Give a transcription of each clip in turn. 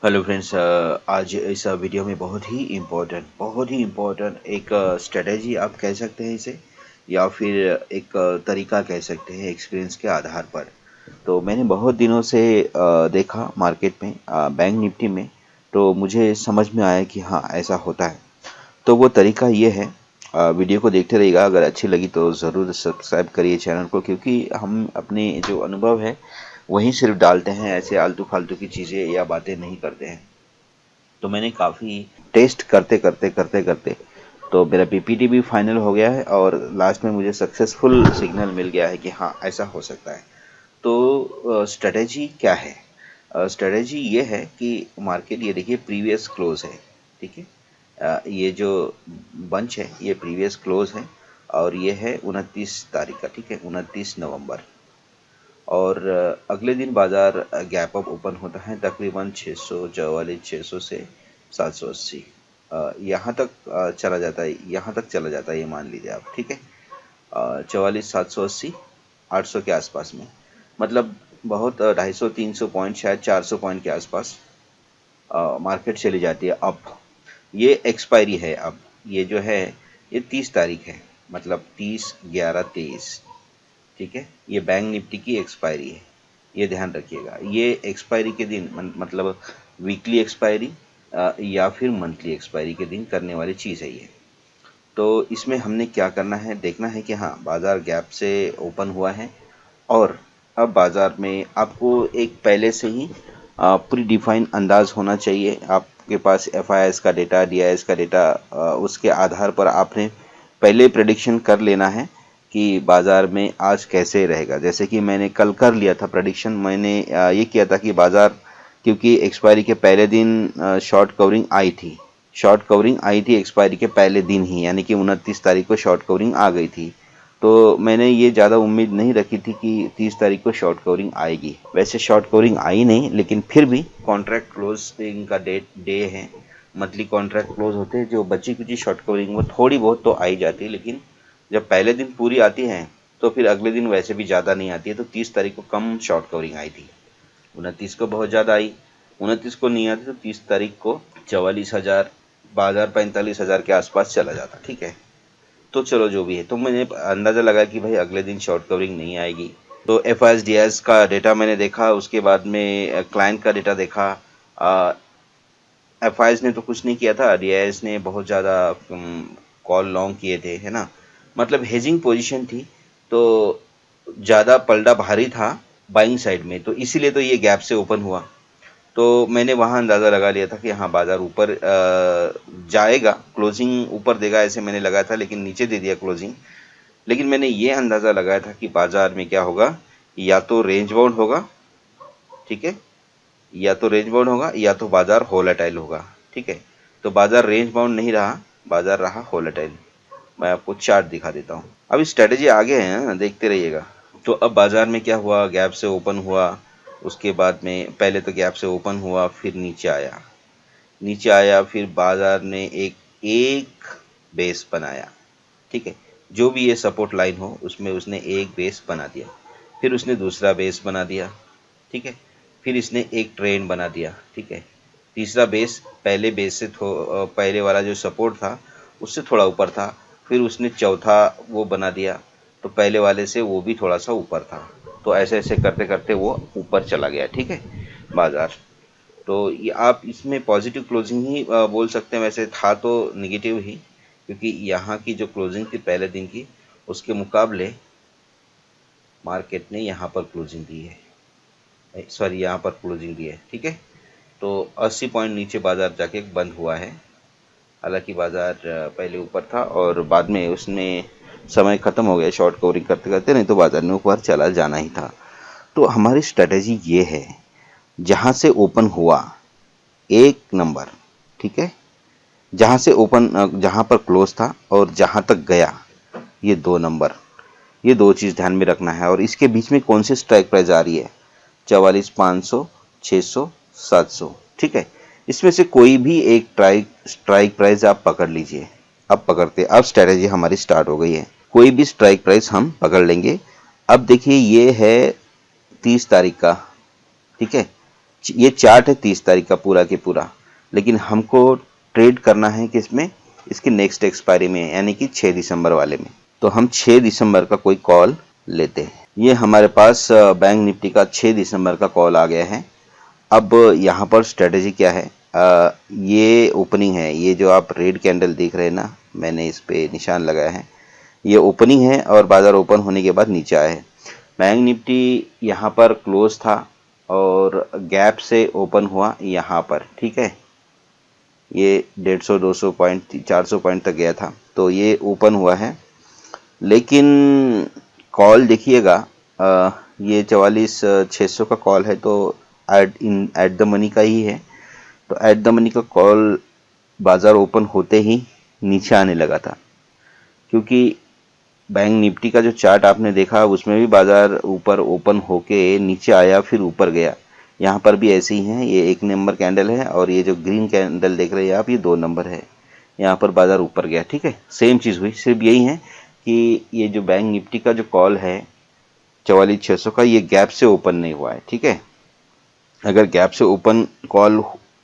Hello friends, आज इस video में बहुत ही इम्पोर्टेंट एक स्ट्रेटेजी आप कह सकते हैं इसे, या फिर एक तरीका कह सकते हैं एक्सपीरियंस के आधार पर। तो मैंने बहुत दिनों से देखा मार्केट में, बैंक निफ्टी में। तो मुझे समझ में आया कि हाँ, ऐसा होता है। तो वो तरीका ये है। वीडियो को देखते रहिएगा, अगर अच्छी लगी तो ज़रूर सब्सक्राइब करिए चैनल को, क्योंकि हम अपने जो अनुभव है वहीं सिर्फ डालते हैं, ऐसे आलतू फालतू की चीज़ें या बातें नहीं करते हैं। तो मैंने काफ़ी टेस्ट करते करते तो मेरा पीपीटी भी फाइनल हो गया है, और लास्ट में मुझे सक्सेसफुल सिग्नल मिल गया है कि हाँ, ऐसा हो सकता है। तो स्ट्रेटेजी क्या है? स्ट्रेटेजी ये है कि मार्केट, ये देखिए, प्रीवियस क्लोज है। ठीक है। ये जो बंच है ये प्रीवियस क्लोज है, और ये है 29 तारीख का। ठीक है, 29 नवंबर। और अगले दिन बाज़ार गैप अप ओपन होता है तकरीबन 644, 600 से 780। यहाँ तक चला जाता है, यहाँ तक चला जाता है, ये मान लीजिए आप। ठीक है, 44, 780, 800 के आसपास में, मतलब बहुत 250, 300 पॉइंट, शायद 400 पॉइंट के आसपास मार्केट चली जाती है अप। ये एक्सपायरी है अब। ये जो है ये 30 तारीख है, मतलब 30/11/23। ठीक है, ये बैंक निफ्टी की एक्सपायरी है, ये ध्यान रखिएगा। ये एक्सपायरी के दिन मतलब वीकली एक्सपायरी या फिर मंथली एक्सपायरी के दिन करने वाली चीज़ है ये। तो इसमें हमने क्या करना है, देखना है कि हाँ, बाज़ार गैप से ओपन हुआ है, और अब बाज़ार में आपको एक पहले से ही प्री डिफाइन अंदाज़ होना चाहिए। आपके पास एफआईआईएस का डेटा, डीआईएस का डेटा, उसके आधार पर आपने पहले प्रेडिक्शन कर लेना है कि बाज़ार में आज कैसे रहेगा। जैसे कि मैंने कल कर लिया था प्रेडिक्शन। मैंने ये किया था कि बाज़ार, क्योंकि एक्सपायरी के पहले दिन शॉर्ट कवरिंग आई थी, एक्सपायरी के पहले दिन ही, यानी कि 29 तारीख को शॉर्ट कवरिंग आ गई थी। तो मैंने ये ज़्यादा उम्मीद नहीं रखी थी कि 30 तारीख को शॉर्ट कवरिंग आएगी। वैसे शॉर्ट कवरिंग आई नहीं, लेकिन फिर भी कॉन्ट्रैक्ट क्लोजिंग का डे है। मंथली कॉन्ट्रैक्ट क्लोज होते हैं, जो बची कुची शॉर्ट कवरिंग वो थोड़ी बहुत तो आई जाती है, लेकिन जब पहले दिन पूरी आती है तो फिर अगले दिन वैसे भी ज़्यादा नहीं आती है। तो 30 तारीख को कम शॉर्ट कवरिंग आई थी, 29 को बहुत ज़्यादा आई, 29 को नहीं आती, तो 30 तारीख को 44,000, बाजार 45,000 के आसपास चला जाता। ठीक है, तो चलो जो भी है, तो मैंने अंदाज़ा लगा कि भाई अगले दिन शॉर्ट कवरिंग नहीं आएगी। तो F I S D S का डेटा मैंने देखा, उसके बाद में क्लाइंट का डेटा देखा। एफ आई एस ने तो कुछ नहीं किया था, डी आई एस ने बहुत ज़्यादा कॉल लॉन्ग किए थे, है ना, मतलब हेजिंग पोजीशन थी। तो ज़्यादा पलड़ा भारी था बाइंग साइड में, तो इसीलिए तो ये गैप से ओपन हुआ। तो मैंने वहाँ अंदाज़ा लगा लिया था कि हाँ, बाज़ार ऊपर जाएगा, क्लोजिंग ऊपर देगा, ऐसे मैंने लगाया था, लेकिन नीचे दे दिया क्लोजिंग। लेकिन मैंने ये अंदाज़ा लगाया था कि बाज़ार में क्या होगा, या तो रेंज बाउंड होगा। ठीक है, या तो रेंज बाउंड होगा, या तो बाज़ार वोलेटाइल होगा। ठीक है, तो बाज़ार रेंज बाउंड नहीं रहा, बाज़ार रहा वोलेटाइल। मैं आपको चार्ट दिखा देता हूँ। अब स्ट्रेटेजी आगे है, देखते रहिएगा। तो अब बाज़ार में क्या हुआ, गैप से ओपन हुआ। उसके बाद में पहले तो गैप से ओपन हुआ, फिर नीचे आया, फिर बाज़ार ने एक एक बेस बनाया। ठीक है, जो भी ये सपोर्ट लाइन हो उसमें उसने एक बेस बना दिया, फिर उसने दूसरा बेस बना दिया। ठीक है, फिर इसने एक ट्रेंड बना दिया। ठीक है, तीसरा बेस पहले बेस से पहले वाला जो सपोर्ट था उससे थोड़ा ऊपर था, फिर उसने चौथा वो बना दिया, तो पहले वाले से वो भी थोड़ा सा ऊपर था। तो ऐसे ऐसे करते करते वो ऊपर चला गया। ठीक है, बाज़ार। तो ये आप इसमें पॉजिटिव क्लोजिंग ही बोल सकते हैं, वैसे था तो निगेटिव ही, क्योंकि यहाँ की जो क्लोजिंग थी पहले दिन की, उसके मुकाबले मार्केट ने यहाँ पर क्लोजिंग दी है, सॉरी, यहाँ पर क्लोजिंग दी है। ठीक है, तो 80 पॉइंट नीचे बाज़ार जाके बंद हुआ है। हालांकि बाज़ार पहले ऊपर था, और बाद में उसने समय ख़त्म हो गया शॉर्ट कवरिंग करते करते, नहीं तो बाज़ार ने ऊपर चला जाना ही था। तो हमारी स्ट्रेटेजी ये है, जहाँ से ओपन हुआ एक नंबर, ठीक है, जहाँ से ओपन, जहाँ पर क्लोज था और जहाँ तक गया, ये 2 नंबर, ये 2 चीज़ ध्यान में रखना है। और इसके बीच में कौन सी स्ट्राइक प्राइस आ रही है, 44, 500, 600, 700। ठीक है, इसमें से कोई भी एक स्ट्राइक प्राइस आप पकड़ लीजिए। अब स्ट्रेटेजी हमारी स्टार्ट हो गई है। कोई भी स्ट्राइक प्राइस हम पकड़ लेंगे। अब देखिए, ये है 30 तारीख का। ठीक है, ये चार्ट है 30 तारीख का पूरा के पूरा, लेकिन हमको ट्रेड करना है किसमें, इसकी नेक्स्ट एक्सपायरी में, यानी कि 6 दिसंबर वाले में। तो हम 6 दिसंबर का कोई कॉल लेते हैं। ये हमारे पास बैंक निफ्टी का 6 दिसंबर का कॉल आ गया है। अब यहाँ पर स्ट्रेटेजी क्या है, ये ओपनिंग है, ये जो आप रेड कैंडल देख रहे हैं ना, मैंने इस पे निशान लगाया है, ये ओपनिंग है और बाजार ओपन होने के बाद नीचे आया है। बैंक निफ्टी यहाँ पर क्लोज था और गैप से ओपन हुआ यहाँ पर, ठीक है। ये 150 200 पॉइंट 400 पॉइंट तक गया था, तो ये ओपन हुआ है। लेकिन कॉल देखिएगा, ये 44,600 का कॉल है, तो एट द मनी का ही है। तो एट द मनी का कॉल बाजार ओपन होते ही नीचे आने लगा था, क्योंकि बैंक निफ्टी का जो चार्ट आपने देखा उसमें भी बाजार ऊपर ओपन होके नीचे आया फिर ऊपर गया। यहाँ पर भी ऐसे ही है, ये 1 नंबर कैंडल है और ये जो ग्रीन कैंडल देख रहे हैं आप, ये 2 नंबर है। यहाँ पर बाजार ऊपर गया, ठीक है। सेम चीज़ हुई, सिर्फ यही है कि ये जो बैंक निफ्टी का जो कॉल है 44,600 का, ये गैप से ओपन नहीं हुआ है, ठीक है। अगर गैप से ओपन कॉल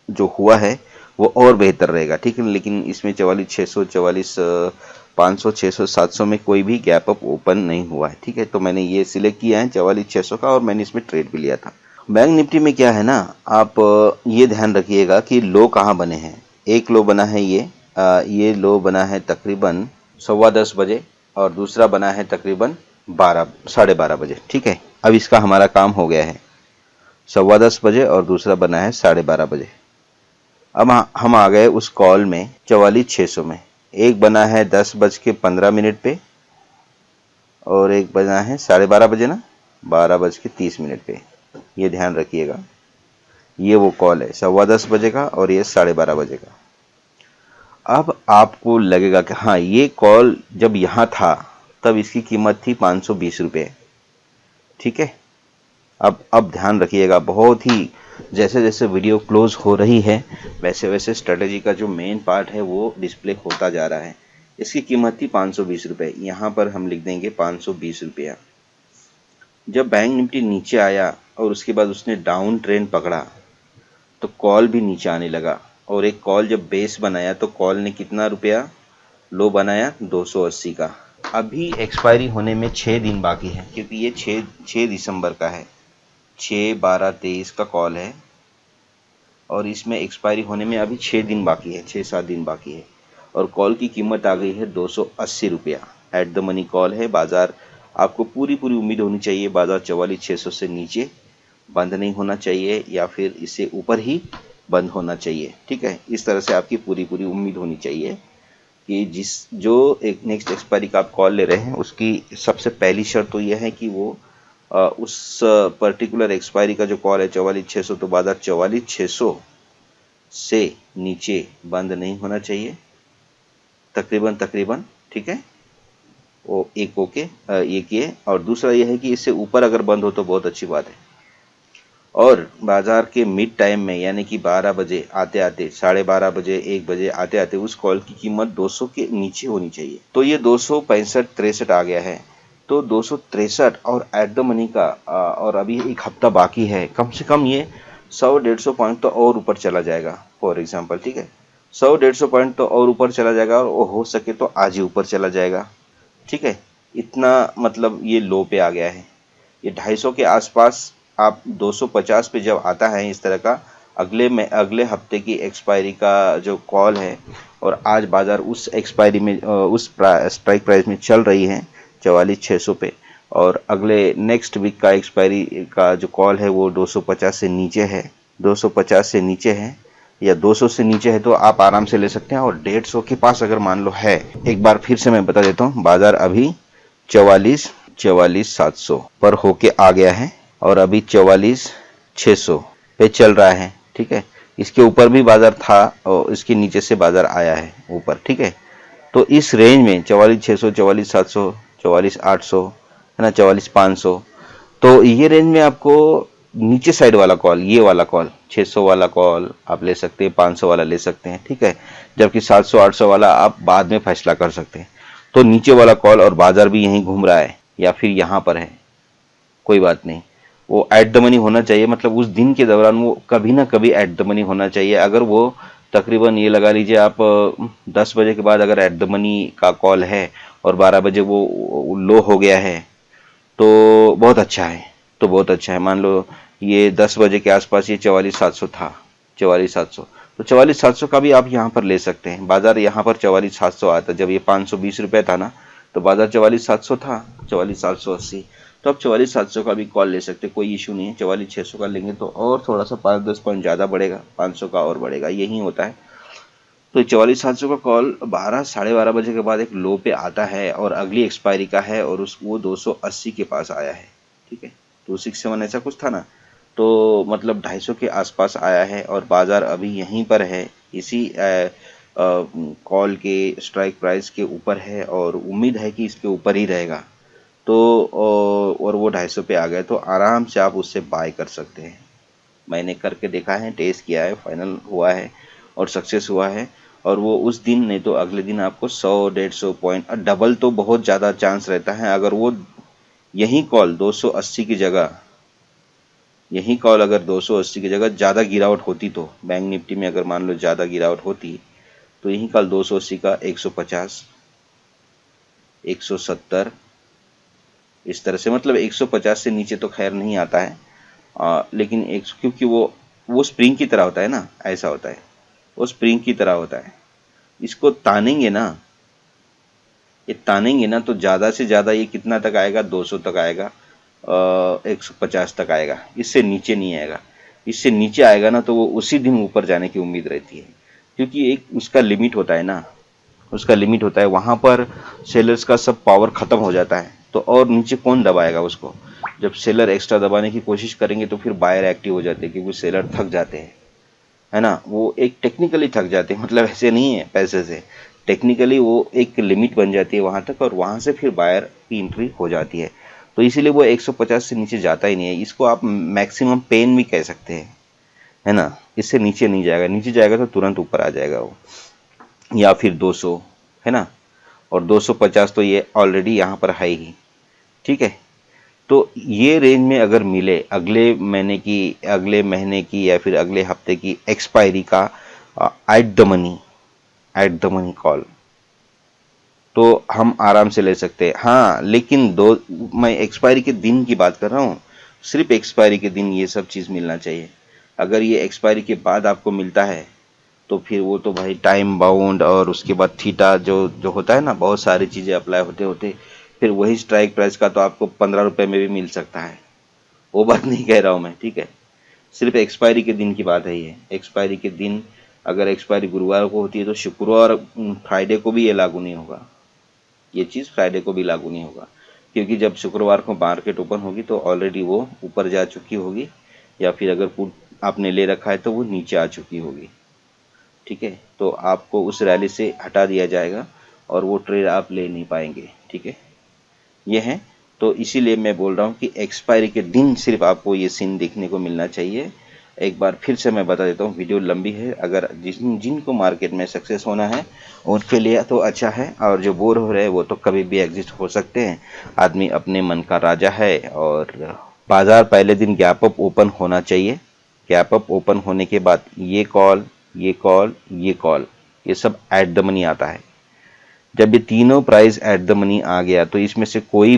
जो हुआ है वो और बेहतर रहेगा, ठीक है। लेकिन इसमें 44,600 44,500 600 700 में कोई भी गैप अप ओपन नहीं हुआ है, ठीक है। तो मैंने ये सिलेक्ट किया है 44,600 का और मैंने इसमें ट्रेड भी लिया था। बैंक निफ्टी में क्या है ना, आप ये ध्यान रखिएगा कि लो कहाँ बने हैं। एक लो बना है ये लो बना है तकरीबन 10:15 बजे और दूसरा बना है तकरीबन 12 बजे, ठीक है। अब इसका हमारा काम हो गया है 10:15 बजे और दूसरा बना है 12:30 बजे। अब हम आ गए उस कॉल में 44,600 में। एक बना है 10:15 पे और एक बना है 12:30 बजे ना, 12:30 पे। ये ध्यान रखिएगा, ये वो कॉल है 10:15 बजे का और ये 12:30 बजे का। अब आपको लगेगा कि हाँ, ये कॉल जब यहाँ था तब इसकी कीमत थी 520 रुपये, ठीक है। अब ध्यान रखिएगा, बहुत ही जैसे जैसे वीडियो क्लोज हो रही है वैसे वैसे स्ट्रेटेजी का जो मेन पार्ट है वो डिस्प्ले होता जा रहा है। इसकी कीमत थी 520 रुपये, यहाँ पर हम लिख देंगे 520 रुपया। जब बैंक निफ्टी नीचे आया और उसके बाद उसने डाउन ट्रेंड पकड़ा तो कॉल भी नीचे आने लगा, और एक कॉल जब बेस बनाया तो कॉल ने कितना रुपया लो बनाया, 280 का। अभी एक्सपायरी होने में 6 दिन बाकी है, क्योंकि ये 6 दिसंबर का है, 6, 12, 23 का कॉल है और इसमें एक्सपायरी होने में अभी 6 दिन बाकी है, 6-7 दिन बाकी है। और कॉल की कीमत आ गई है 280 रुपया। एट द मनी कॉल है। बाजार आपको पूरी उम्मीद होनी चाहिए बाजार 44,600 से नीचे बंद नहीं होना चाहिए या फिर इससे ऊपर ही बंद होना चाहिए, ठीक है। इस तरह से आपकी पूरी उम्मीद होनी चाहिए कि जो एक नेक्स्ट एक्सपायरी का आप कॉल ले रहे हैं उसकी सबसे पहली शर्त तो यह है कि वो उस पर्टिकुलर एक्सपायरी का जो कॉल है 44,600, तो बाजार 44,600 से नीचे बंद नहीं होना चाहिए तकरीबन, ठीक है। वो एक ओके ये किए। और दूसरा यह है कि इससे ऊपर अगर बंद हो तो बहुत अच्छी बात है। और बाजार के मिड टाइम में यानी कि 12 बजे आते आते, 12:30 बजे 1 बजे आते आते उस कॉल की कीमत 200 के नीचे होनी चाहिए। तो ये 265-63 आ गया है, तो 263 और एट द मनी का और अभी एक हफ्ता बाकी है, कम से कम ये 100-150 पॉइंट तो और ऊपर चला जाएगा फॉर एग्जांपल, ठीक है। 100-150 पॉइंट तो और ऊपर चला जाएगा और हो सके तो आज ही ऊपर चला जाएगा, ठीक है। इतना मतलब ये लो पे आ गया है। ये 250 के आसपास आप 250 पे जब आता है इस तरह का अगले हफ्ते की एक्सपायरी का जो कॉल है, और आज बाजार उस एक्सपायरी में उस स्ट्राइक प्राइस में चल रही है 44,600 पे, और अगले नेक्स्ट वीक का एक्सपायरी का जो कॉल है वो 250 से नीचे है, 250 से नीचे है या 200 से नीचे है, तो आप आराम से ले सकते हैं। और 150 के पास अगर मान लो है, एक बार फिर से मैं बता देता हूँ, बाजार अभी 44,700 पर होके आ गया है और अभी 44,600 पे चल रहा है, ठीक है। इसके ऊपर भी बाजार था और इसके नीचे से बाजार आया है ऊपर, ठीक है। तो इस रेंज में 44,600, 44,700, 44,800 है ना, 44,500, तो ये रेंज में आपको नीचे साइड वाला कॉल, ये वाला कॉल 600 वाला कॉल आप ले सकते हैं, 500 वाला ले सकते हैं, ठीक है। जबकि 700-800 वाला आप बाद में फैसला कर सकते हैं। तो नीचे वाला कॉल, और बाजार भी यहीं घूम रहा है या फिर यहाँ पर है, कोई बात नहीं, वो एट द मनी होना चाहिए, मतलब उस दिन के दौरान वो कभी ना कभी एट द मनी होना चाहिए। अगर वो तकरीबन ये लगा लीजिए आप 10 बजे के बाद अगर एट द मनी का कॉल है और 12 बजे वो लो हो गया है तो बहुत अच्छा है, तो बहुत अच्छा है। मान लो ये 10 बजे के आसपास ये 44,700 था, 44,700, तो 44,700 का भी आप यहाँ पर ले सकते हैं। बाजार यहाँ पर 44,700 आया था, जब ये 520 रुपये था ना, तो बाजार 44,700 था, 44,780। तो आप 44,700 का भी कॉल ले सकते हैं, कोई इशू नहीं है। 44,600 का लेंगे तो और थोड़ा सा 5-10 पॉइंट ज़्यादा बढ़ेगा, 500 का और बढ़ेगा, यही होता है। तो 44,700 का कॉल 12-12:30 बजे के बाद एक लो पे आता है और अगली एक्सपायरी का है और वो 280 के पास आया है, ठीक है, 267 ऐसा कुछ था ना, तो मतलब 250 के आसपास आया है और बाजार अभी यहीं पर है, इसी कॉल के स्ट्राइक प्राइस के ऊपर है और उम्मीद है कि इसके ऊपर ही रहेगा। तो और वो 250 पे आ गए तो आराम से आप उससे बाय कर सकते हैं। मैंने करके देखा है, टेस्ट किया है, फाइनल हुआ है और सक्सेस हुआ है। और वो उस दिन नहीं तो अगले दिन आपको 100-150 पॉइंट डबल, तो बहुत ज़्यादा चांस रहता है। अगर वो यही कॉल 280 की जगह, यही कॉल अगर 280 की जगह ज़्यादा गिरावट होती, तो बैंक निफ्टी में अगर मान लो ज़्यादा गिरावट होती, तो यही कॉल 280 का 150, 170, इस तरह से, मतलब 150 से नीचे तो खैर नहीं आता है। लेकिन एक, क्योंकि वो स्प्रिंग की तरह होता है ना, ऐसा होता है, वो स्प्रिंग की तरह होता है। इसको तानेंगे ना, ये तानेंगे ना तो ज़्यादा से ज़्यादा ये कितना तक आएगा, 200 तक आएगा, 150 तक आएगा, इससे नीचे नहीं आएगा। इससे नीचे आएगा ना तो वो उसी दिन ऊपर जाने की उम्मीद रहती है, क्योंकि एक उसका लिमिट होता है ना, उसका लिमिट होता है, वहाँ पर सेलर्स का सब पावर ख़त्म हो जाता है। तो और नीचे कौन दबाएगा उसको? जब सेलर एक्स्ट्रा दबाने की कोशिश करेंगे तो फिर बायर एक्टिव हो जाते हैं, क्योंकि सेलर थक जाते हैं, है ना, वो एक टेक्निकली थक जाते हैं, मतलब ऐसे नहीं है पैसे से, टेक्निकली वो एक लिमिट बन जाती है वहाँ तक और वहाँ से फिर बायर की एंट्री हो जाती है। तो इसीलिए वो 150 से नीचे जाता ही नहीं है। इसको आप मैक्सिमम पेन भी कह सकते हैं, है ना, इससे नीचे नहीं जाएगा, नीचे जाएगा तो तुरंत ऊपर आ जाएगा वो, या फिर 200, है ना, और 250 तो ये ऑलरेडी यहाँ पर है ही, ठीक है। तो ये रेंज में अगर मिले अगले महीने की या फिर अगले हफ्ते की एक्सपायरी का एट द मनी कॉल, तो हम आराम से ले सकते हैं। हाँ, लेकिन मैं एक्सपायरी के दिन की बात कर रहा हूँ, सिर्फ एक्सपायरी के दिन ये सब चीज़ मिलना चाहिए। अगर ये एक्सपायरी के बाद आपको मिलता है तो फिर वो तो भाई टाइम बाउंड और उसके बाद थीटा जो जो होता है ना, बहुत सारी चीज़ें अप्लाई होते होते फिर वही स्ट्राइक प्राइस का तो आपको 15 रुपये में भी मिल सकता है, वो बात नहीं कह रहा हूँ मैं, ठीक है। सिर्फ एक्सपायरी के दिन की बात है ये। एक्सपायरी के दिन, अगर एक्सपायरी गुरुवार को होती है तो शुक्रवार फ्राइडे को भी ये लागू नहीं होगा, ये चीज़ फ्राइडे को भी लागू नहीं होगा, क्योंकि जब शुक्रवार को मार्केट ओपन होगी तो ऑलरेडी वो ऊपर जा चुकी होगी, या फिर अगर पुट आपने ले रखा है तो वो नीचे आ चुकी होगी, ठीक है। तो आपको उस रैली से हटा दिया जाएगा और वो ट्रेड आप ले नहीं पाएंगे, ठीक है, ये है। तो इसीलिए मैं बोल रहा हूँ कि एक्सपायरी के दिन सिर्फ आपको ये सीन देखने को मिलना चाहिए। एक बार फिर से मैं बता देता हूँ, वीडियो लंबी है, अगर जिनको मार्केट में सक्सेस होना है उनके लिए तो अच्छा है, और जो बोर हो रहे हैं वो तो कभी भी एग्जिट हो सकते हैं। आदमी अपने मन का राजा है और बाजार पहले दिन गैप अप ओपन होना चाहिए। गैप अप ओपन होने के बाद ये कॉल, ये कॉल, ये कॉल, ये सब एट द मनी आता है। जब ये तीनों प्राइस एट द मनी आ गया तो इसमें से कोई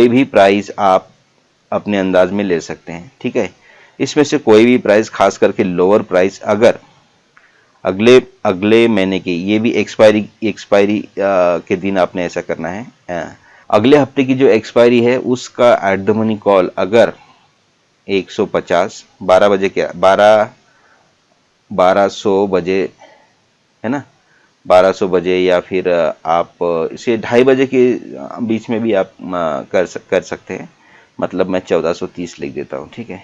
भी प्राइस आप अपने अंदाज में ले सकते हैं, ठीक है। इसमें से कोई भी प्राइस, खास करके लोअर प्राइस, अगर अगले अगले महीने की, ये भी एक्सपायरी के दिन आपने ऐसा करना है। अगले हफ्ते की जो एक्सपायरी है उसका एट द मनी कॉल अगर 150, 12 बजे के 1200 बजे, है ना, 1200 बजे, या फिर आप इसे 2:30 बजे के बीच में भी आप कर सकते हैं। मतलब मैं 1430 लिख देता हूँ, ठीक है,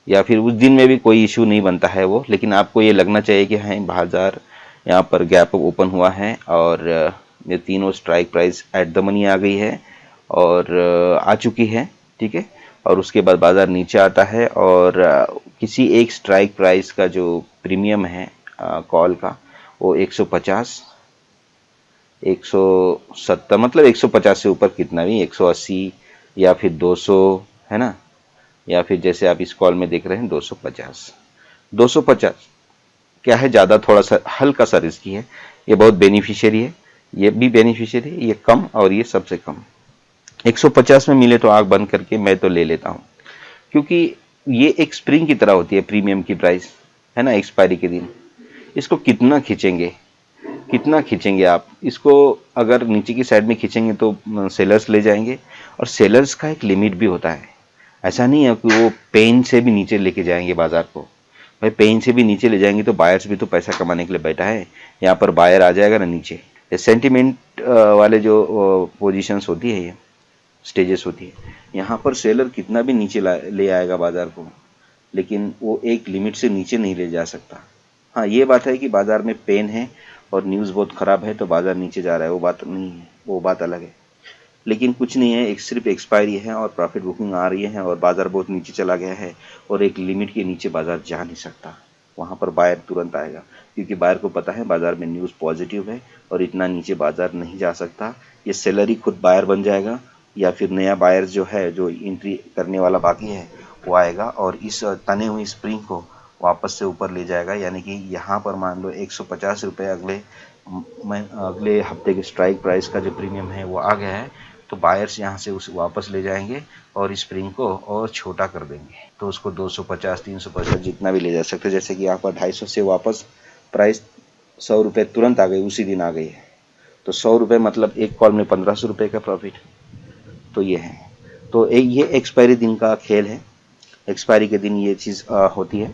या फिर उस दिन में भी कोई इशू नहीं बनता है वो, लेकिन आपको ये लगना चाहिए कि हाँ, बाजार यहाँ पर गैप अप ओपन हुआ है और ये तीनों strike price at the money आ गई है और आ चुकी है, ठीक है। और उसके बाद बाजार नीचे आता है और किसी एक स्ट्राइक प्राइस का जो प्रीमियम है कॉल का, वो 150, 170, मतलब 150 से ऊपर कितना भी, 180, या फिर 200, है ना, या फिर जैसे आप इस कॉल में देख रहे हैं 250। 250 क्या है, ज़्यादा थोड़ा सा हल्का सा रिस्की है। ये बहुत बेनिफिशियरी है, ये भी बेनिफिशियरी है, ये कम और ये सबसे कम। 150 में मिले तो आंख बंद करके मैं तो ले लेता हूँ, क्योंकि ये एक स्प्रिंग की तरह होती है प्रीमियम की प्राइस, है ना, एक्सपायरी के दिन। इसको कितना खींचेंगे, कितना खींचेंगे आप इसको? अगर नीचे की साइड में खींचेंगे तो सेलर्स ले जाएंगे, और सेलर्स का एक लिमिट भी होता है। ऐसा नहीं है कि वो पेन से भी नीचे लेके जाएंगे बाजार को। भाई पेन से भी नीचे ले जाएंगे तो बायर्स भी तो पैसा कमाने के लिए बैठा है। यहाँ पर बायर आ जाएगा ना नीचे, ये सेंटिमेंट वाले जो पोजीशंस होती है, ये स्टेजेस होती है, यहाँ पर सेलर कितना भी नीचे ले आएगा बाजार को, लेकिन वो एक लिमिट से नीचे नहीं ले जा सकता। हाँ, ये बात है कि बाजार में पेन है और न्यूज़ बहुत ख़राब है तो बाजार नीचे जा रहा है, वो बात नहीं है, वो बात अलग है। लेकिन कुछ नहीं है, एक सिर्फ एक्सपायरी है और प्रॉफिट बुकिंग आ रही है और बाजार बहुत नीचे चला गया है और एक लिमिट के नीचे बाजार जा नहीं सकता। वहाँ पर बायर तुरंत आएगा, क्योंकि बायर को पता है बाजार में न्यूज़ पॉजिटिव है और इतना नीचे बाजार नहीं जा सकता। ये सेलर ही खुद बायर बन जाएगा, या फिर नया बायर जो है, जो एंट्री करने वाला बाकी है, वो आएगा और इस तने हुई स्प्रिंग को वापस से ऊपर ले जाएगा। यानी कि यहाँ पर मान लो 150 रुपये अगले हफ्ते के स्ट्राइक प्राइस का जो प्रीमियम है वो आ गया है, तो बायर्स यहाँ से उसे वापस ले जाएंगे और स्प्रिंग को और छोटा कर देंगे। तो उसको 250, 350 जितना भी ले जा सकते हैं। जैसे कि यहाँ पर 250 से वापस प्राइस 100 रुपये तुरंत आ गई, उसी दिन आ गई है। तो 100 रुपये मतलब एक कॉल में 1500 रुपये का प्रॉफिट। तो ये है, तो ये एक्सपायरी दिन का खेल है, एक्सपायरी के दिन ये चीज़ होती है।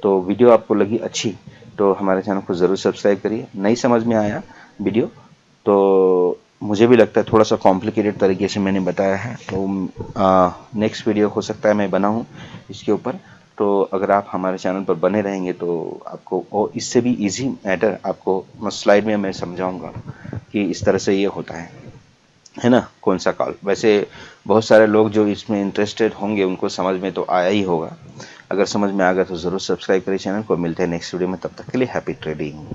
तो वीडियो आपको लगी अच्छी तो हमारे चैनल को ज़रूर सब्सक्राइब करिए। नहीं समझ में आया वीडियो तो मुझे भी लगता है थोड़ा सा कॉम्प्लिकेटेड तरीके से मैंने बताया है, तो नेक्स्ट वीडियो हो सकता है मैं बनाऊं इसके ऊपर। तो अगर आप हमारे चैनल पर बने रहेंगे तो आपको और इससे भी इजी मैटर आपको स्लाइड में मैं समझाऊंगा कि इस तरह से ये होता है ना, कौन सा कॉल। वैसे बहुत सारे लोग जो इसमें इंटरेस्टेड होंगे उनको समझ में तो आया ही होगा। अगर समझ में आ गया तो ज़रूर सब्सक्राइब करिए चैनल को। मिलते हैं नेक्स्ट वीडियो में, तब तक के लिए हैप्पी ट्रेडिंग।